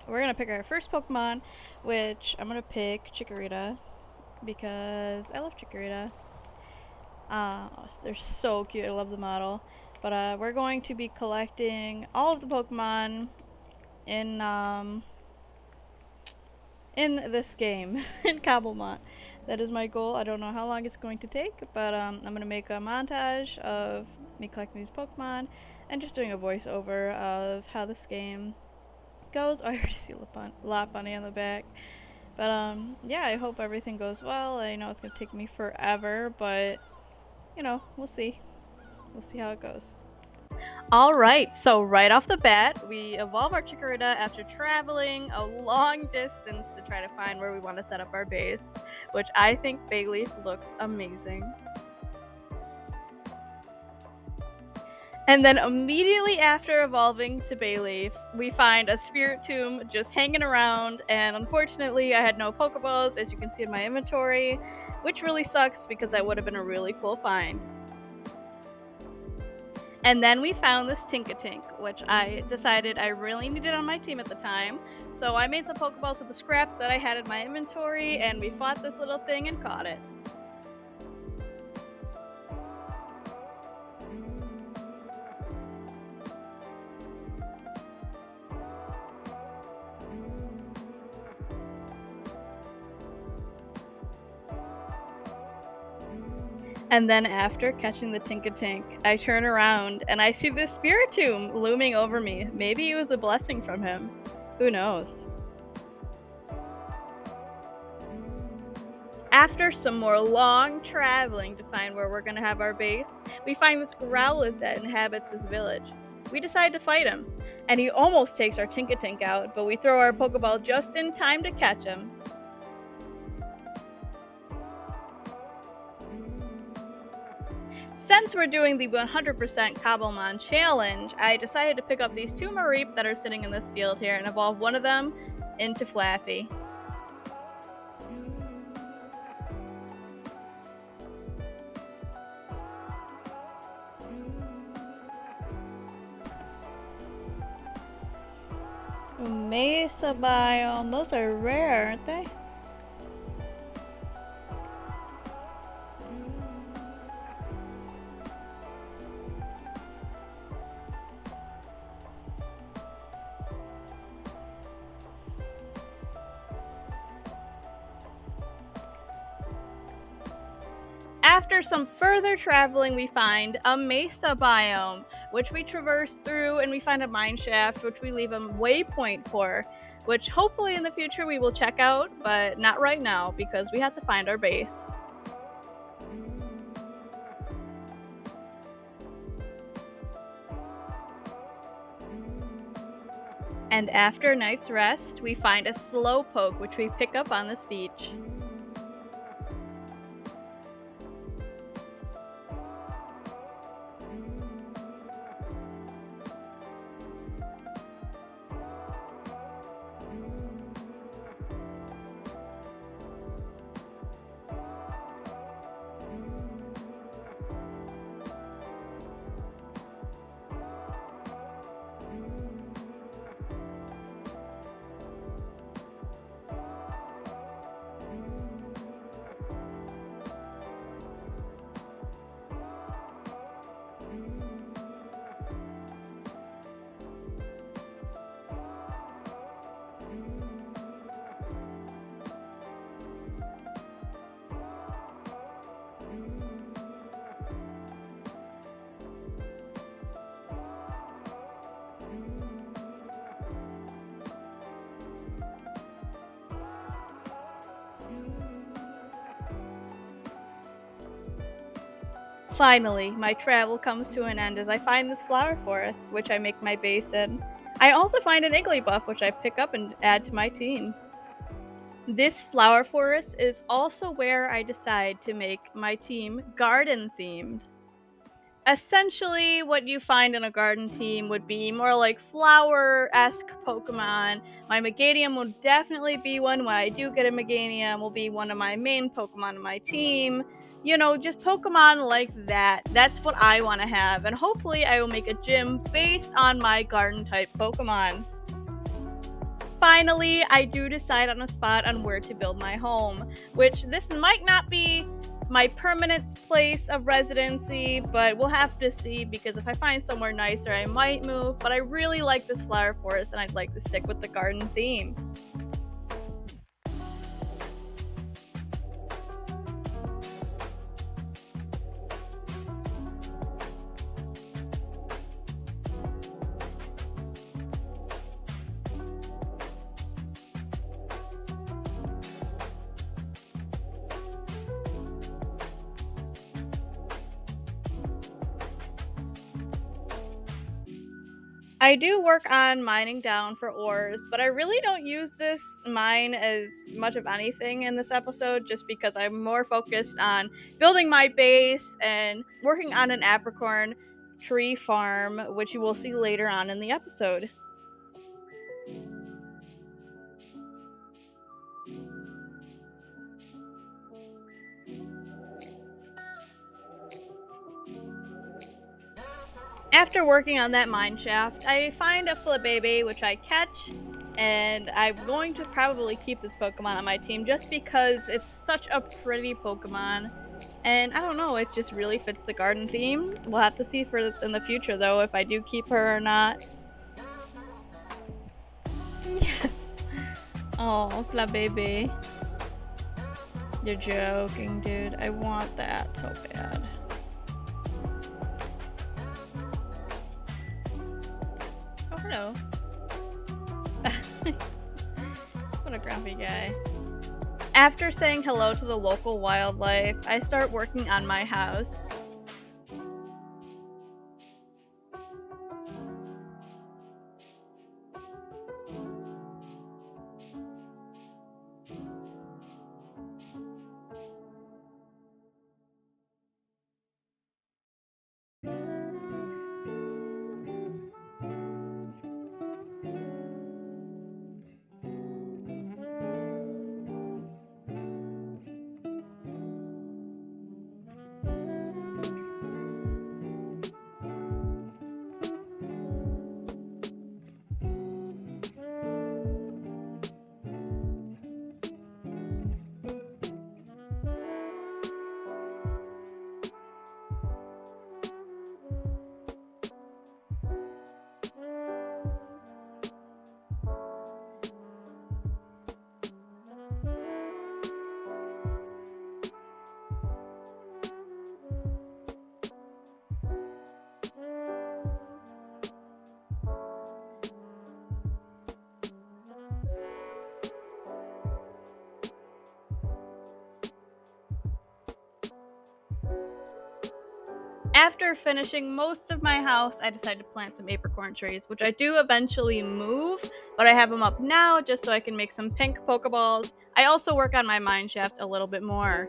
we're gonna pick our first Pokemon, which I'm gonna pick Chikorita because I love Chikorita. They're so cute. I love the model. But we're going to be collecting all of the Pokemon in in this game in Cobblemon. That is my goal. I don't know how long it's going to take, but I'm gonna make a montage of me collecting these Pokemon and just doing a voiceover of how this game goes. Oh, I already see Lopunny on the back. But yeah, I hope everything goes well. I know it's gonna take me forever, but you know, we'll see. We'll see how it goes. Alright, so right off the bat, we evolve our Chikorita after traveling a long distance to try to find where we want to set up our base, which I think Bayleaf looks amazing. And then immediately after evolving to Bayleaf, we find a Spirit Tomb just hanging around, and unfortunately I had no Pokeballs, as you can see in my inventory, which really sucks because that would have been a really cool find. And then we found this Tinkatink, which I decided I really needed on my team at the time. So I made some Pokeballs with the scraps that I had in my inventory, and we fought this little thing and caught it. And then after catching the Tinkatink, I turn around and I see this Spiritomb looming over me. Maybe it was a blessing from him. Who knows? After some more long traveling to find where we're going to have our base, we find this Growlithe that inhabits this village. We decide to fight him, and he almost takes our Tinkatink out, but we throw our Pokeball just in time to catch him. Since we're doing the 100% Cobblemon challenge, I decided to pick up these two Mareep that are sitting in this field here and evolve one of them into Flaffy. Mesa biome, those are rare, aren't they? After some further traveling, we find a mesa biome, which we traverse through, and we find a mine shaft, which we leave a waypoint for, which hopefully in the future we will check out, but not right now because we have to find our base. And after a night's rest, we find a Slowpoke, which we pick up on this beach. Finally, my travel comes to an end as I find this flower forest, which I make my base in. I also find an Igglybuff, which I pick up and add to my team. This flower forest is also where I decide to make my team garden themed. Essentially, what you find in a garden team would be more like flower-esque Pokemon. My Meganium will definitely be one. When I do get a Meganium, will be one of my main Pokemon on my team. You know, just Pokemon like that. That's what I want to have, and hopefully I will make a gym based on my garden-type Pokemon. finally, I do decide on a spot on where to build my home, which this might not be my permanent place of residency, but we'll have to see, because if I find somewhere nicer, I might move, but I really like this flower forest and I'd like to stick with the garden theme. I do work on mining down for ores, but I really don't use this mine as much of anything in this episode just because I'm more focused on building my base and working on an apricorn tree farm, which you will see later on in the episode. After working on that mine shaft, I find a Flabébé, which I catch, and I'm going to probably keep this Pokemon on my team just because it's such a pretty Pokemon. And I don't know, it just really fits the garden theme. We'll have to see in the future, though, if I do keep her or not. Yes. Oh, Flabébé. You're joking, dude. I want that so bad. Oh, hello. What a grumpy guy. After saying hello to the local wildlife, I start working on my house. After finishing most of my house, I decided to plant some apricorn trees, which I do eventually move, but I have them up now just so I can make some pink Pokeballs. I also work on my mine shaft a little bit more.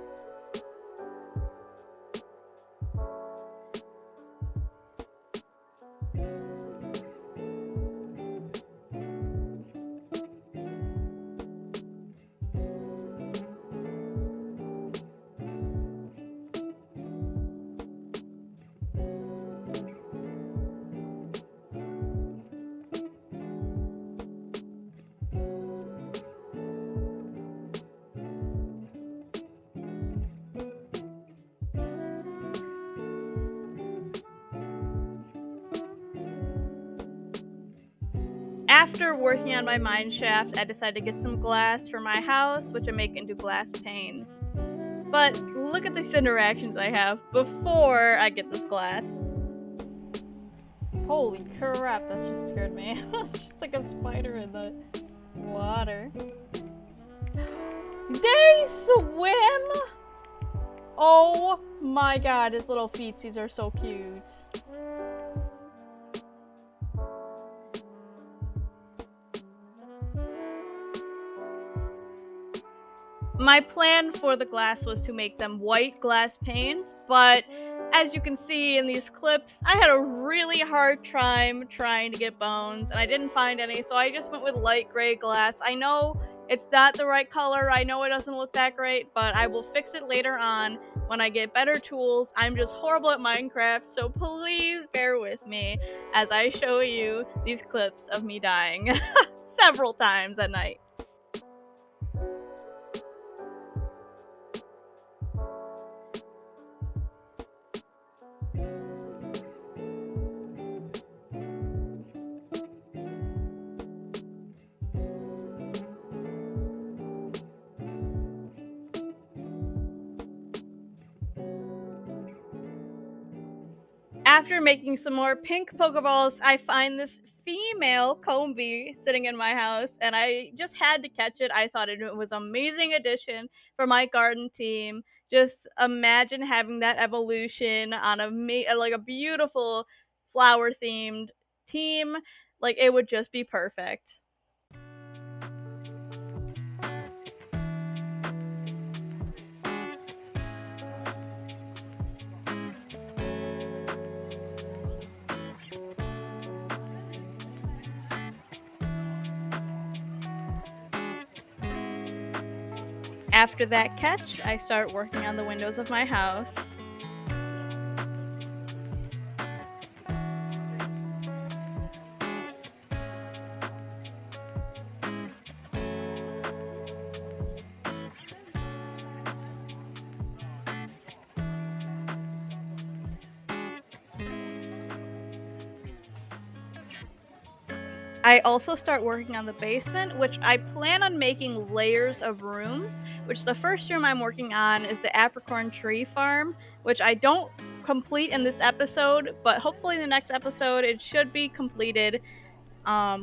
After working on my mine shaft, I decided to get some glass for my house, which I make into glass panes. But look at these interactions I have before I get this glass. Holy crap, that just scared me. It's just like a spider in the water. They swim! Oh my god, his little feetsies are so cute. My plan for the glass was to make them white glass panes, but as you can see in these clips, I had a really hard time trying to get bones, and I didn't find any, so I just went with light gray glass. I know it's not the right color, I know it doesn't look that great, but I will fix it later on when I get better tools. I'm just horrible at Minecraft, so please bear with me as I show you these clips of me dying. several times at night. After making some more pink Pokeballs, I find this female Combi sitting in my house, and I just had to catch it. I thought it was an amazing addition for my garden team. Just imagine having that evolution on like a beautiful flower themed team. Like it would just be perfect. After that catch, I start working on the windows of my house. I also start working on the basement, which I plan on making layers of rooms, which the first room I'm working on is the apricorn tree farm, which I don't complete in this episode, but hopefully in the next episode it should be completed.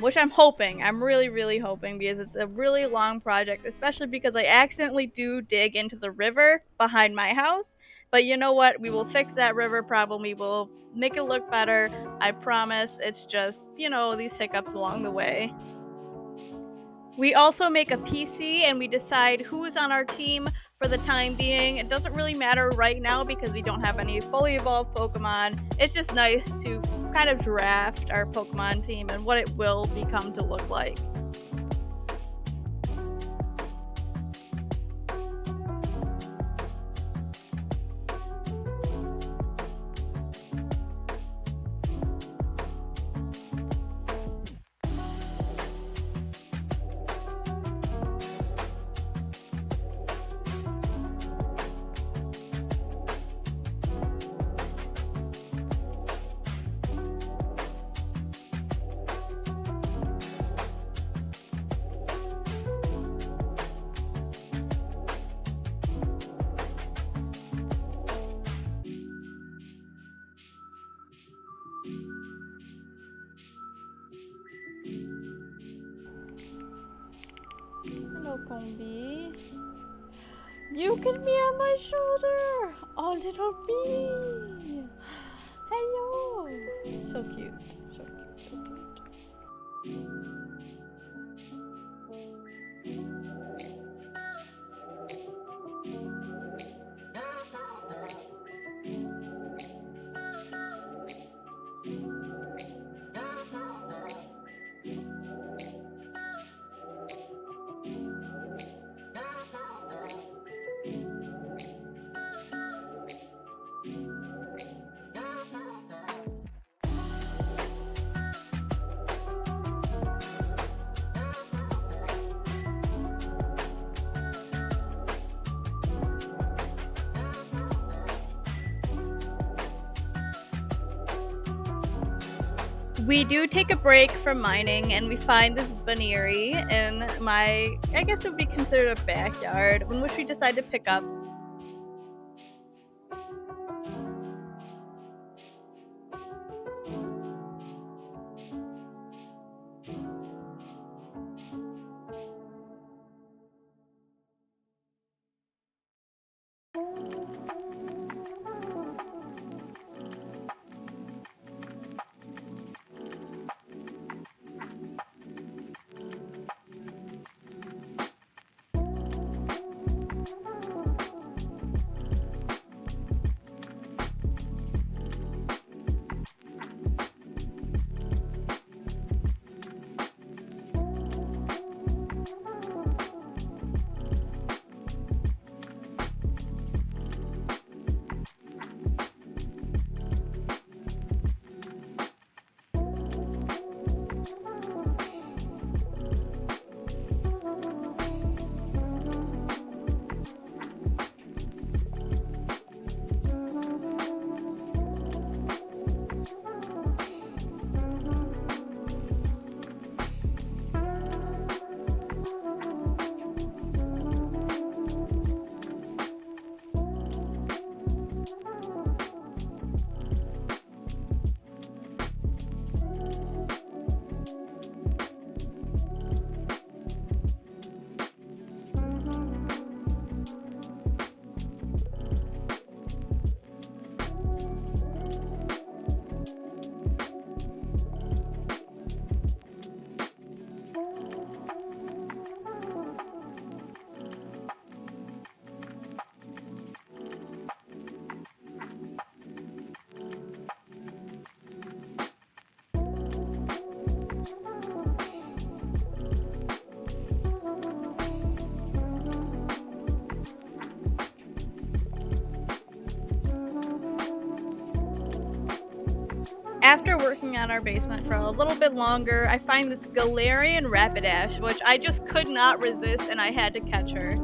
Which I'm hoping. I'm really, really hoping because it's a really long project, especially because I accidentally do dig into the river behind my house. But you know what? We will fix that river problem. We will make it look better. I promise. It's just, these hiccups along the way. We also make a PC and we decide who's on our team for the time being. It doesn't really matter right now because we don't have any fully evolved Pokemon. It's just nice to kind of draft our Pokemon team and what it will become to look like. Hello, Combi. You can be on my shoulder! Oh, little bee! Hello! So cute. So cute. So cute. We do take a break from mining and we find this veneery in my, I guess it would be considered a backyard, in which we decide to pick up. after working on our basement for a little bit longer, I find this Galarian Rapidash, which I just could not resist and I had to catch her.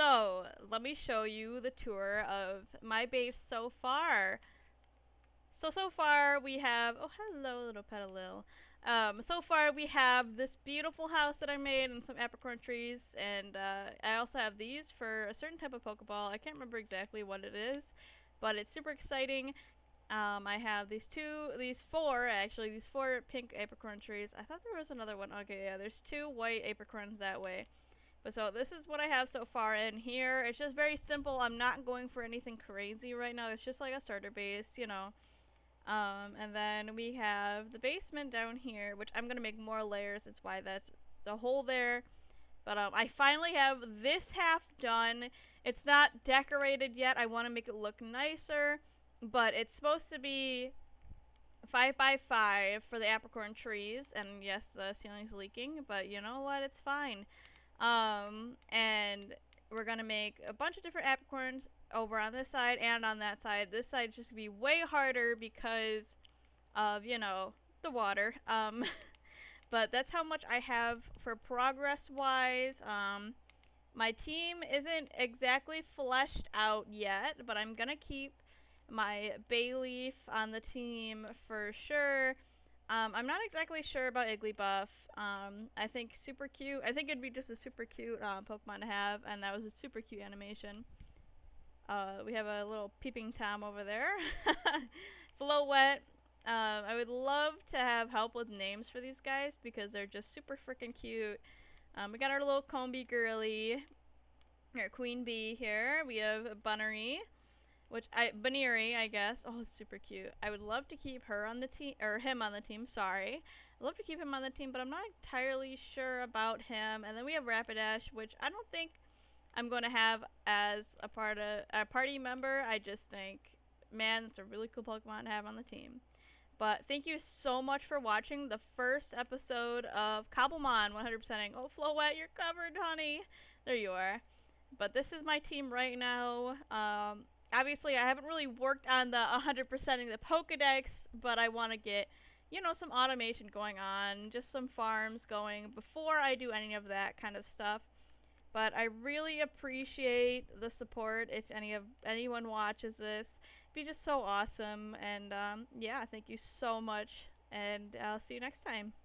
So, let me show you the tour of my base so far. So far we have, oh hello little petalil. So far we have this beautiful house that I made and some apricorn trees, and I also have these for a certain type of Pokeball. I can't remember exactly what it is, but it's super exciting. I have these four pink apricorn trees. I thought there was another one. Okay, yeah, there's 2 white apricorns that way. But so this is what I have so far in here. It's just very simple. I'm not going for anything crazy right now. It's just like a starter base, you know. And then we have the basement down here, which I'm gonna make more layers. That's why that's the hole there. But I finally have this half done. It's not decorated yet. I want to make it look nicer, but it's supposed to be 5 by 5 for the apricorn trees. And yes, the ceiling's leaking, but you know what? It's fine. And we're gonna make a bunch of different apricorns over on this side and on that side. This side's just gonna be way harder because of, you know, the water. But that's how much I have for progress wise. My team isn't exactly fleshed out yet, but I'm gonna keep my Bayleaf on the team for sure. I'm not exactly sure about Igglybuff. I think super cute. I think it'd be just a super cute Pokemon to have, and that was a super cute animation. We have a little peeping Tom over there. Floette. I would love to have help with names for these guys because they're just super freaking cute. We got our little Combi girly, our Queen Bee here. We have Bunnery, Baneri, I guess. Oh, it's super cute. I would love to keep her on the team, or him on the team, sorry. I'd love to keep him on the team, but I'm not entirely sure about him. And then we have Rapidash, which I don't think I'm going to have as a party member. I just think, man, it's a really cool Pokemon to have on the team. But thank you so much for watching the first episode of Cobblemon 100%ing. Oh, Floette, you're covered, honey. There you are. But this is my team right now. Obviously, I haven't really worked on the 100%ing the Pokedex, but I want to get, you know, some automation going on, just some farms going before I do any of that kind of stuff. But I really appreciate the support. If anyone watches this, it'd be just so awesome. And yeah, thank you so much. And I'll see you next time.